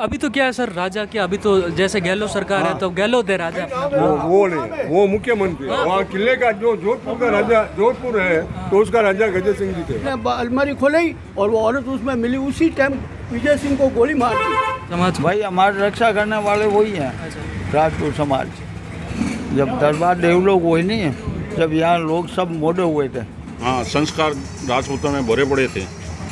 अभी तो क्या है सर, राजा क्या, अभी तो जैसे गहलोत सरकार है तो गहलोत है राजा। वो नहीं, वो मुख्यमंत्री है। वहाँ किले का जो जोधपुर का राजा जोधपुर है तो उसका राजा गजय सिंह जी थे। अलमारी खोली और वो औरत उसमें मिली, उसी टाइम विजय सिंह को गोली मार दी। समाज भाई हमारी रक्षा करने वाले वही हैं, राजपूत समाज। जब दरबार डेवलप हुए नहीं, जब यहाँ लोग सब मोड़े हुए थे। हाँ, संस्कार राजपूतों में भरे पड़े थे।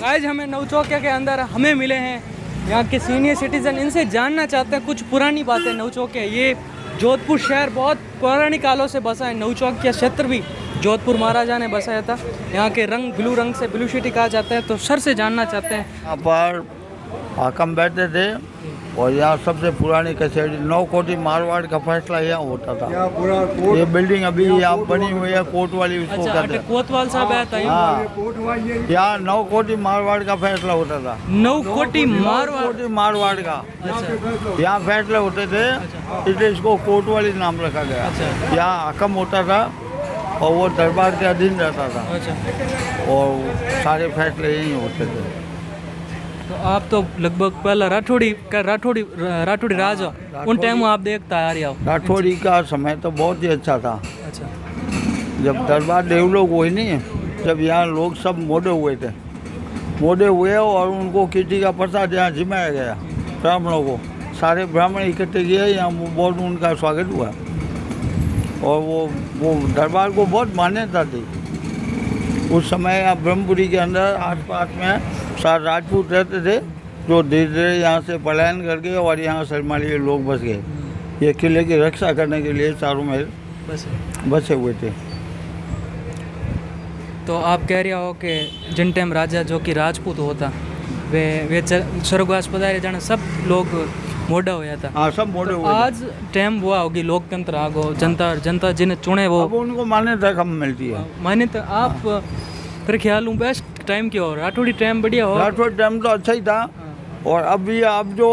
आज हमें नवचौकिया के अंदर हमें मिले हैं यहाँ के सीनियर सिटीजन, इनसे जानना चाहते हैं कुछ पुरानी बातें। नवचौकिया, ये जोधपुर शहर बहुत पुरानी कालों से बसा है। नवचौकिया क्षेत्र भी जोधपुर महाराजा ने बसाया था। यहाँ के रंग ब्लू रंग से ब्लू सिटी कहा जाता है। तो सर से जानना चाहते हैं, यहाँ पर हाकम बैठते थे और यहाँ सबसे पुरानी कचहरी 9 कोटी मारवाड़ का फैसला यहाँ होता था। यहाँ पूरा ये बिल्डिंग अभी यहाँ बनी हुई है, कोर्ट वाली उसको अच्छा कहते हैं। कोतवाल साहब आया था हाँ, यहाँ 9 कोटी मारवाड़ का फैसला होता था। 9 कोटी मारवाड़। कोटी मारवाड़ का यहाँ फैसले होते थे, इसलिए इसको कोर्ट वाली नाम रखा गया। यहाँ हाकम होता था और वो दरबार के अधीन रहता था अच्छा, और सारे फैसले यहीं होते थे। तो आप तो लगभग पहला राठौड़ी राज हो, उन टाइम आप देखता आ रहे हो। राठौड़ी का समय तो बहुत ही अच्छा था। अच्छा, जब दरबार डेवलप हुए नहीं, जब यहाँ लोग सब मोड़े हुए और उनको किटी का प्रसाद यहाँ जिमाया गया ब्राह्मणों को। सारे ब्राह्मण इकट्ठे किए, यहाँ बहुत उनका स्वागत हुआ और वो दरबार को बहुत मान्यता थी। उस समय यहाँ ब्रह्मपुरी के अंदर आसपास में 7 राजपूत रहते थे, जो धीरे धीरे यहाँ से पलायन करके और यहाँ शर्माली के लोग बस गए। ये किले की रक्षा करने के लिए चारों में बसे हुए थे। तो आप कह रहे हो कि जिन टाइम राजा जो कि राजपूत होता वे स्वर्गवास पधारे जाने सब लोग मोड़ा होया था। हाँ, सब मोड़े तो हुए थे। आज टाइम हुआ होगी, लोकतंत्र आ गो, जनता जिन्हें चुने वो अब उनको मान्यता कम मिलती है। माने। तो आप फिर ख्याल हूँ बेस्ट टाइम क्या हो, राठौड़ी टाइम बढ़िया हो। राठौड़ टाइम तो अच्छा ही था और अब जो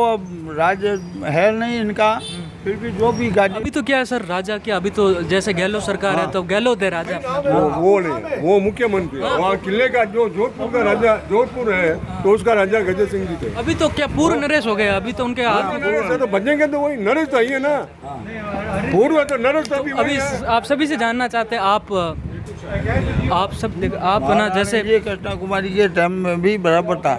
राज्य है नहीं इनका, फिर भी जो भी गाड़ी। अभी तो क्या है सर, राजा क्या, अभी तो जैसे गहलोत सरकार है तो गहलोत है राजा। वो नहीं, वो मुख्यमंत्री है। वहाँ किले का जो जोधपुर का राजा जोधपुर है तो उसका राजा गजय सिंह जी थे। अभी तो क्या पूर्ण नरेश हो गए, अभी तो उनके हाथ में। नरेश है तो बचेंगे तो वही नरेश चाहिए ना, पूर्व तो नरेश तो अभी आप सभी से जानना चाहते हैं, आप ना जैसे ये कृष्णा कुमारी के टाइम में भी बराबर था,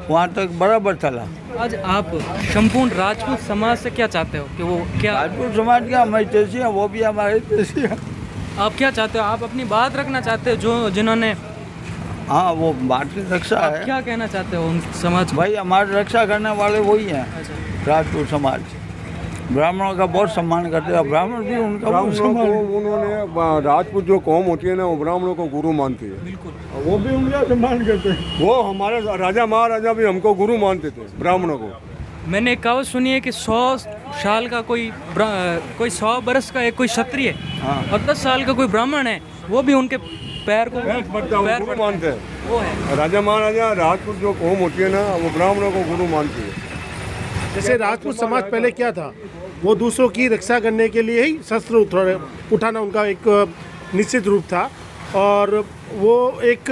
वहाँ तक बराबर चला। आज आप संपूर्ण राजपूत समाज से क्या चाहते हो कि वो क्या, राजपूत समाज का हमारी तेजी है, वो भी हमारी तेजी है। आप क्या चाहते हो, आप अपनी बात रखना चाहते हो जो जिन्होंने, हाँ, वो बात की रक्षा आप है। क्या कहना चाहते हो उन समाज को? भाई हमारी रक्षा करने वाले वही हैं, राजपूत समाज। ब्राह्मणों का बहुत सम्मान करते हैं, ब्राह्मण भी उनका बहुत ब्राह्मणों सम्मान। को उन्होंने राजपूत जो कौम होती है ना, वो ब्राह्मणों को गुरु मानती है। बिल्कुल, वो भी उनका सम्मान करते हैं। वो हमारे राजा महाराजा भी हमको गुरु मानते थे, ब्राह्मणों को। मैंने एक कहावत सुनी है कि 100 साल का कोई 100 बरस का एक कोई क्षत्रिय और 10 साल का कोई ब्राह्मण है, वो भी उनके पैर को गुरु मानते हैं। वो है राजा महाराजा राजपूत जो कौम होती है ना, वो ब्राह्मणों को गुरु मानती है। जैसे राजपूत समाज पहले क्या था, वो दूसरों की रक्षा करने के लिए ही शस्त्र उठाना उनका एक निश्चित रूप था और वो एक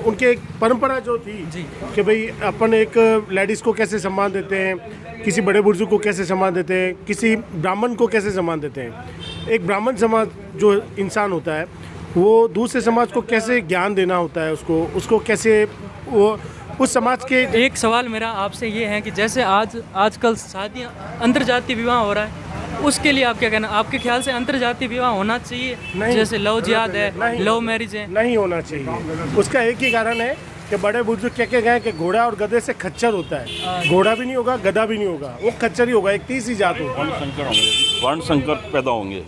उनके एक परंपरा जो थी कि भाई अपन एक लेडीज़ को कैसे सम्मान देते हैं, किसी बड़े बुजुर्ग को कैसे सम्मान देते हैं, किसी ब्राह्मण को कैसे सम्मान देते हैं। एक ब्राह्मण समाज जो इंसान होता है वो दूसरे समाज को कैसे ज्ञान देना होता है, उसको कैसे वो उस समाज के। एक सवाल मेरा आपसे ये है कि जैसे आजकल शादियाँ अंतर्जातीय विवाह हो रहा है, उसके लिए आप क्या कहना, आपके ख्याल से अंतर्जातीय विवाह होना चाहिए? नहीं, जैसे लव जिहाद है, लव मैरिज है, नहीं होना चाहिए। उसका एक ही कारण है कि बड़े बुजुर्ग क्या क्या गए कि घोड़ा और गधे से खच्चर होता है, घोड़ा भी नहीं होगा, गधा भी नहीं होगा, वो खच्चर ही होगा, एक तीसरी जात होगी। वर्ण संकर पैदा होंगे।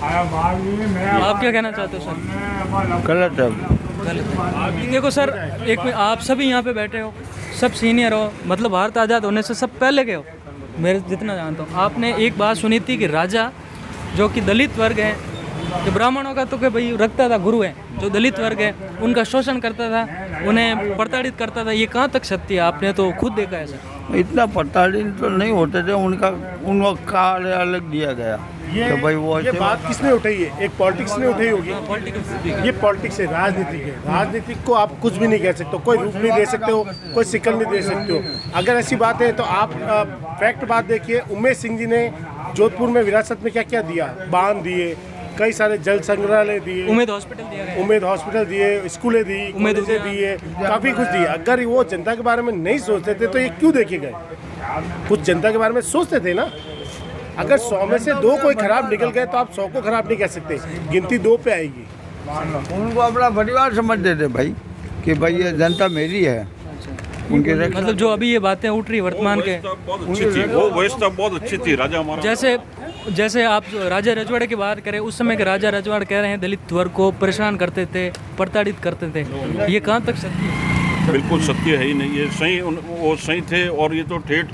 आप क्या कहना चाहते हो सर? गलत है। गलत है। देखो सर, एक आप सभी यहाँ पे बैठे हो, सब सीनियर हो, मतलब भारत आज़ाद होने से सब पहले के हो, मेरे जितना जानता हूँ। आपने एक बात सुनी थी कि राजा जो कि दलित वर्ग है, जो ब्राह्मणों का तो कि भाई रखता था गुरु है, जो दलित वर्ग है उनका शोषण करता था उन्हें प्रताड़ित करता था, ये कहाँ तक सत्य है? आपने तो खुद देखा है सर। इतना प्रताड़ित तो नहीं होते थे, उनको कार्य अलग दिया गया तो भाई वो ये बात किसने उठाई है? एक पॉलिटिक्स ने उठाई होगी। ये पॉलिटिक्स है, राजनीतिक है। राजनीतिक को आप कुछ भी नहीं कह सकते हो, कोई रूप नहीं दे सकते हो, कोई शिकल नहीं दे सकते हो। अगर ऐसी बात है तो आप फैक्ट बात देखिए, उमेश सिंह जी ने जोधपुर में विरासत में क्या क्या दिया? बांध दिए, कई सारे जल संग्रहालय दिए, उम्मीद हॉस्पिटल दिया गया, उम्मीद हॉस्पिटल दिए, स्कूलें दी, कॉलेजें दिए, काफ़ी कुछ दिए। अगर वो जनता के बारे में नहीं सोचते थे तो ये क्यों देखे गए? कुछ जनता के बारे में सोचते थे ना। अगर 100 में से 2 कोई खराब निकल गए तो आप 100 को खराब नहीं कह सकते, गिनती 2 पे आएगी। उनको अपना परिवार समझते थे भाई कि भाई ये जनता मेरी है। उनके मतलब जो अभी ये बातें उठ रही वर्तमान के, बहुत अच्छी थी, वो व्यवस्था बहुत अच्छी थी राजा महाराजा। जैसे आप राजा रजवाड़े की बात करें, उस समय के राजा रजवाड़े कह रहे हैं दलित वर्ग को परेशान करते थे, प्रताड़ित करते थे, ये कहाँ तक सत्य है? बिल्कुल सत्य है ही नहीं, ये सही वो सही थे। और ये तो ठेठ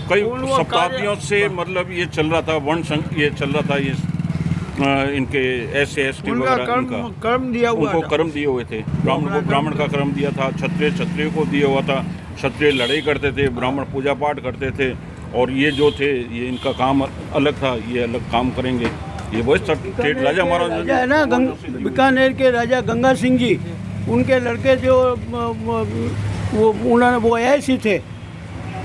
कई शताब्दियों से मतलब ये चल रहा था, वर्ण संघ ये चल रहा था, ये इनके SC/ST वगैरह कर्म दिया हुआ उनको कर्म दिए हुए थे। ब्राह्मण को ब्राह्मण का कर्म दिया था, क्षत्रिय को दिया हुआ था। क्षत्रिय लड़ाई करते थे, ब्राह्मण पूजा पाठ करते थे, और ये जो थे ये इनका काम अलग था, ये अलग काम करेंगे। ये वही ठेठ राजा महाराज राजा है ना, बीकानेर के राजा गंगा सिंह जी, उनके लड़के जो वो ऐसे थे।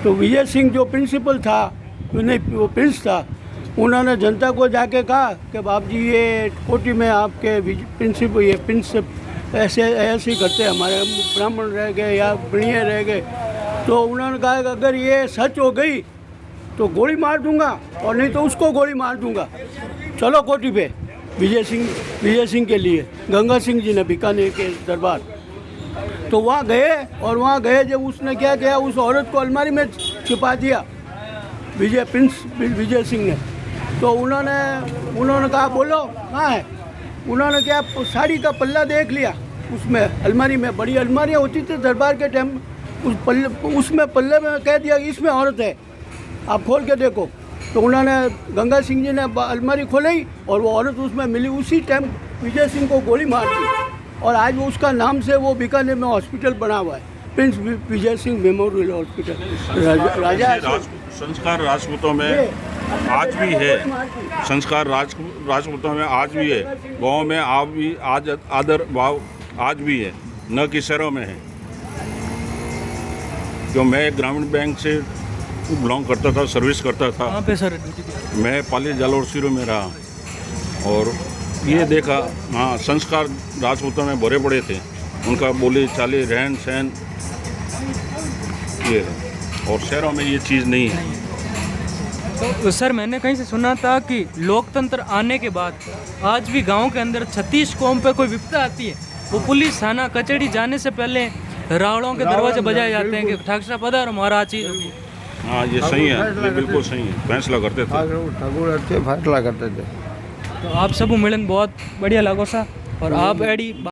तो विजय सिंह जो प्रिंसिपल था, नहीं वो प्रिंस था, उन्होंने जनता को जाके कहा कि बाप जी ये कोटी में आपके प्रिंसिपल ये प्रिंस ऐसे ही करते, हमारे ब्राह्मण रह गए या प्रिय रह गए। तो उन्होंने कहा कि अगर ये सच हो गई तो गोली मार दूंगा, और नहीं तो उसको गोली मार दूंगा। चलो कोठी पे विजय सिंह के लिए गंगा सिंह जी ने बीकानेर के दरबार, तो वहाँ गए, और वहाँ गए जब उसने क्या किया, उस औरत को अलमारी में छिपा दिया विजय सिंह ने। तो उन्होंने कहा बोलो कहाँ है? उन्होंने क्या साड़ी का पल्ला देख लिया, उसमें अलमारी में, बड़ी अलमारियाँ होती थी दरबार के टाइम, उसमें पल्ले में कह दिया कि इसमें औरत है, आप खोल के देखो। तो उन्होंने गंगा सिंह जी ने अलमारी खोली और वो औरत उसमें मिली। उसी टाइम विजय सिंह को गोली मार दी, और आज वो उसका नाम से वो बीकानेर में हॉस्पिटल बना हुआ है, Prince Vijay Singh memorial hospital. राजा संस्कार राजपूतों में आज भी है, संस्कार राजपूतों में आज भी है, गाँव में आज आदर भाव आज भी है, न कि शहरों में है। जो मैं ग्रामीण बैंक से बिलोंग करता था, सर्विस करता था। कहाँ पे सर? मैं पाली जालोर सिरो में रहा, और ये देखा, हाँ संस्कार राजपूतों में भरे पड़े थे। उनका बोली चाली रहन सहन ये है, और शहरों में ये चीज़ नहीं है। तो सर मैंने कहीं से सुना था कि लोकतंत्र आने के बाद आज भी गांव के अंदर 36 कौम पे कोई विपदा आती है, वो पुलिस थाना कचहरी जाने से पहले रावड़ों के दरवाजे बजाए जाते हैं कि ठाकरा पधारो महाराज चीज। हाँ ये सही है, ये बिल्कुल सही है, फैसला करते थे ठाकुर अच्छे फैसला करते थे। तो आप सब मिलन बहुत बढ़िया लागो सा, और आप एडी